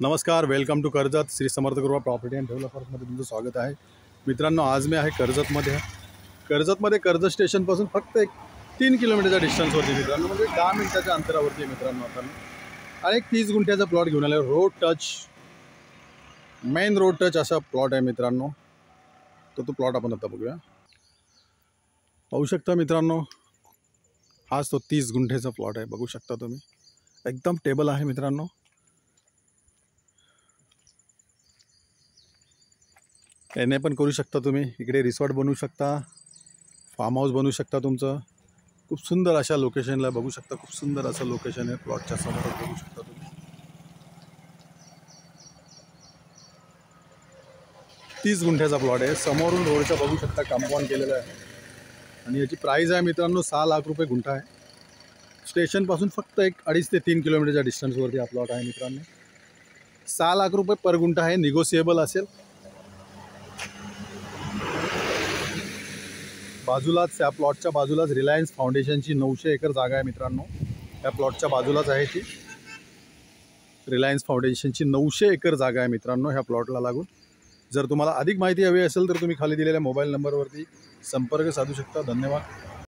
नमस्कार, welcome to Karjat Shri Samarth Guruva property and डेव्हलपर्समध्ये तुमचं स्वागत आहे. मित्रांनो, आज मी आहे कर्जतमध्ये. कर्जतमध्ये कर्जत स्टेशनपासून फक्त 3 किलोमीटरच्या डिस्टन्सवरती मित्रांनो, म्हणजे 10 मिनिटाच्या अंतरावरती आहे मित्रांनो. आता आणि एक 30 गुंठ्याचा प्लॉट घेऊन आला. Road touch, main road touch असा प्लॉट आहे मित्रांनो. तो प्लॉट आपण आता बघूया. पाहू शकता मित्रांनो, हाच तो 30 गुंठ्याचा प्लॉट आहे. बघू शकता तुम्ही, एकदम टेबल आहे मित्रांनो. एन ए पण करू शकता तुम्ही. इकडे रिसॉर्ट बनवू शकता, फार्म हाऊस बनवू शकता तुमचं. खूप सुंदर अशा लोकेशनला बघू शकता. खूप सुंदर असं लोकेशन आहे. प्लॉटच्या समोर बघू शकता तुम्ही. 30 गुंठ्याचा प्लॉट आहे. समोरून रोडचा बघू शकता, कंपाऊंड केलेलं आहे. आणि याची प्राईस आहे मित्रांनो 6 लाख रुपये गुंठा आहे. स्टेशनपासून फक्त 2.5 ते 3 किलोमीटरच्या डिस्टन्सवरती हा प्लॉट आहे मित्रांनो. 6 लाख रुपये पर गुंठा आहे. निगोशिएबल असेल. बाजूलाच, त्या प्लॉटच्या बाजूलाच रिलायन्स फाउंडेशनची 900 एकर जागा आहे मित्रांनो. या प्लॉटच्या बाजूलाच आहे ती रिलायन्स फाउंडेशनची 900 एकर जागा आहे मित्रांनो ह्या प्लॉटला लागून. जर तुम्हाला अधिक माहिती हवी असेल तर तुम्ही खाली दिलेल्या मोबाईल नंबरवरती संपर्क साधू शकता. धन्यवाद.